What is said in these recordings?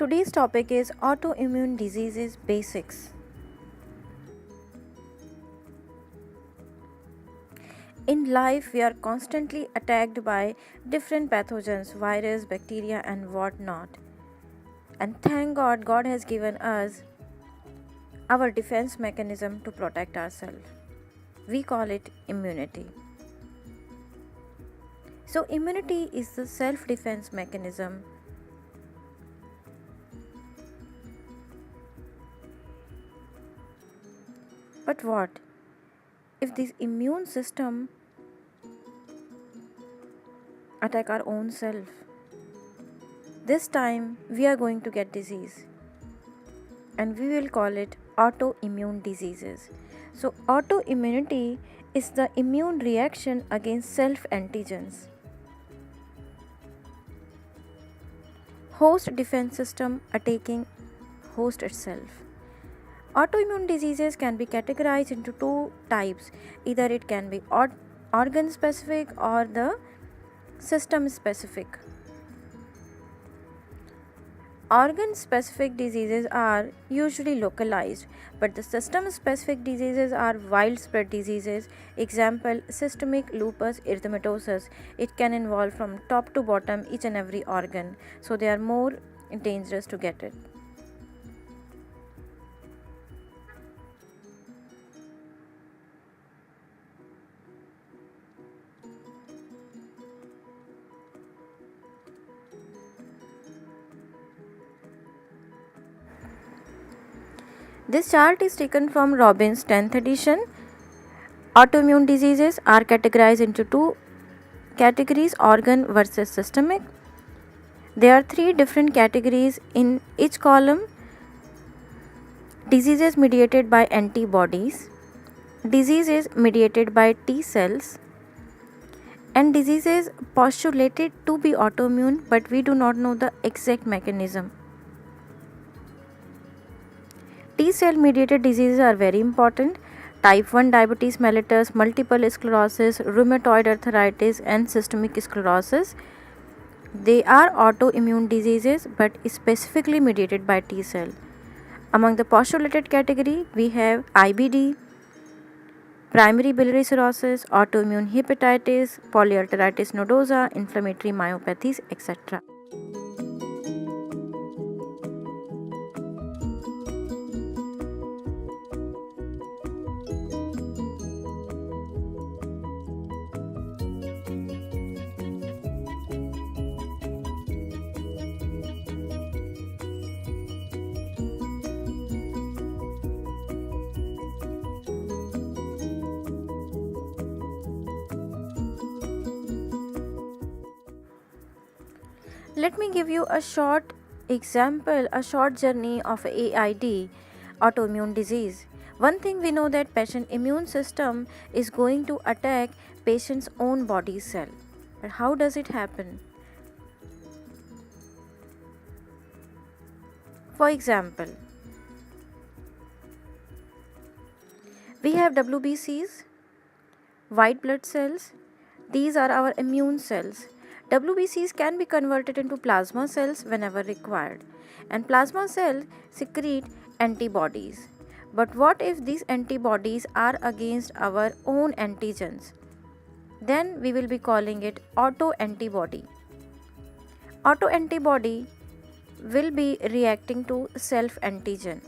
Today's topic is autoimmune diseases basics. In life, we are constantly attacked by different pathogens, virus, bacteria, and whatnot. And thank God, God has given us our defense mechanism to protect ourselves. We call it immunity. So, immunity is the self defense mechanism. But what if this immune system attack our own self? This time we are going to get disease and we will call it autoimmune diseases. So autoimmunity is the immune reaction against self antigens. Host defense system attacking host itself. Autoimmune diseases can be categorized into two types. Either it can be organ specific or the system specific. Organ specific diseases are usually localized, but the system specific diseases are widespread diseases. Example, systemic lupus erythematosus. It can involve from top to bottom each and every organ, so they are more dangerous to get it. This chart is taken from Robbins' 10th edition. Autoimmune diseases are categorized into two categories, organ versus systemic. There are three different categories in each column. Diseases mediated by antibodies, diseases mediated by T cells, and diseases postulated to be autoimmune, but we do not know the exact mechanism. T cell mediated diseases are very important. Type 1 diabetes mellitus, multiple sclerosis, rheumatoid arthritis, and systemic sclerosis. They are autoimmune diseases but specifically mediated by T cell. Among the postulated category, we have IBD, primary biliary cirrhosis, autoimmune hepatitis, polyarteritis nodosa, inflammatory myopathies, etc. Let me give you a short example, a short journey of AID, autoimmune disease. One thing we know that patient immune system is going to attack patient's own body cell. But how does it happen? For example, we have WBCs, white blood cells. These are our immune cells. WBCs can be converted into plasma cells whenever required, and plasma cells secrete antibodies. But what if these antibodies are against our own antigens? Then we will be calling it autoantibody. Autoantibody will be reacting to self antigen.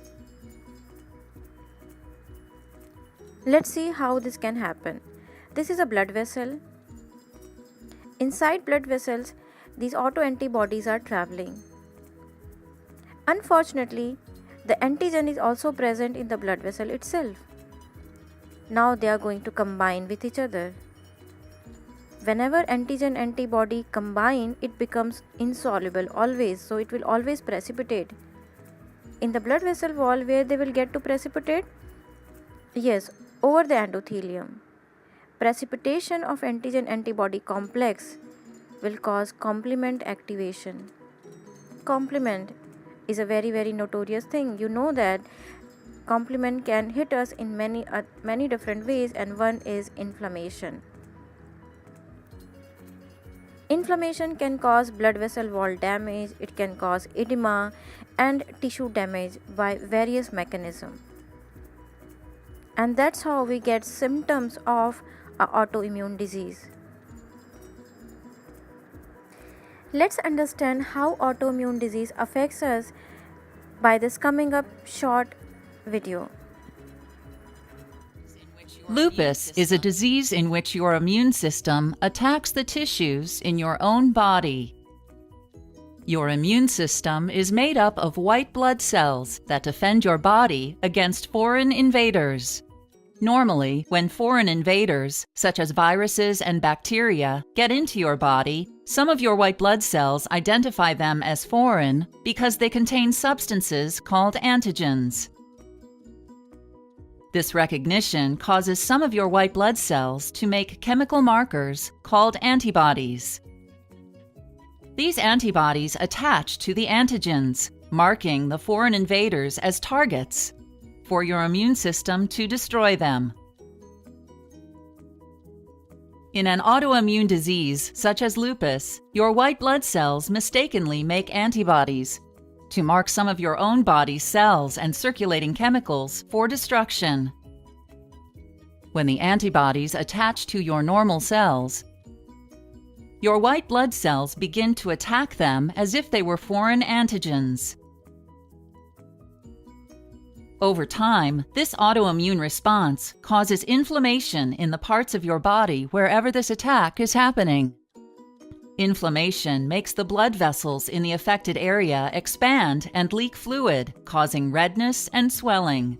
Let's see how this can happen. This is a blood vessel. Inside blood vessels, these autoantibodies are traveling. Unfortunately, the antigen is also present in the blood vessel itself. Now they are going to combine with each other. Whenever antigen antibody combine, it becomes insoluble always, so it will always precipitate. In the blood vessel wall, where they will get to precipitate? Yes, over the endothelium. Precipitation of antigen antibody complex will cause complement activation. Complement is a very notorious thing. You know that complement can hit us in many different ways, and one is inflammation. Inflammation can cause blood vessel wall damage, it can cause edema and tissue damage by various mechanisms. And that's how we get symptoms of an autoimmune disease. Let's understand how autoimmune disease affects us by this coming up short video. Lupus is a disease in which your immune system attacks the tissues in your own body. Your immune system is made up of white blood cells that defend your body against foreign invaders. Normally, when foreign invaders, such as viruses and bacteria, get into your body, some of your white blood cells identify them as foreign because they contain substances called antigens. This recognition causes some of your white blood cells to make chemical markers called antibodies. These antibodies attach to the antigens, marking the foreign invaders as targets for your immune system to destroy them. In an autoimmune disease such as lupus, your white blood cells mistakenly make antibodies to mark some of your own body's cells and circulating chemicals for destruction. When the antibodies attach to your normal cells, your white blood cells begin to attack them as if they were foreign antigens. Over time, this autoimmune response causes inflammation in the parts of your body wherever this attack is happening. Inflammation makes the blood vessels in the affected area expand and leak fluid, causing redness and swelling.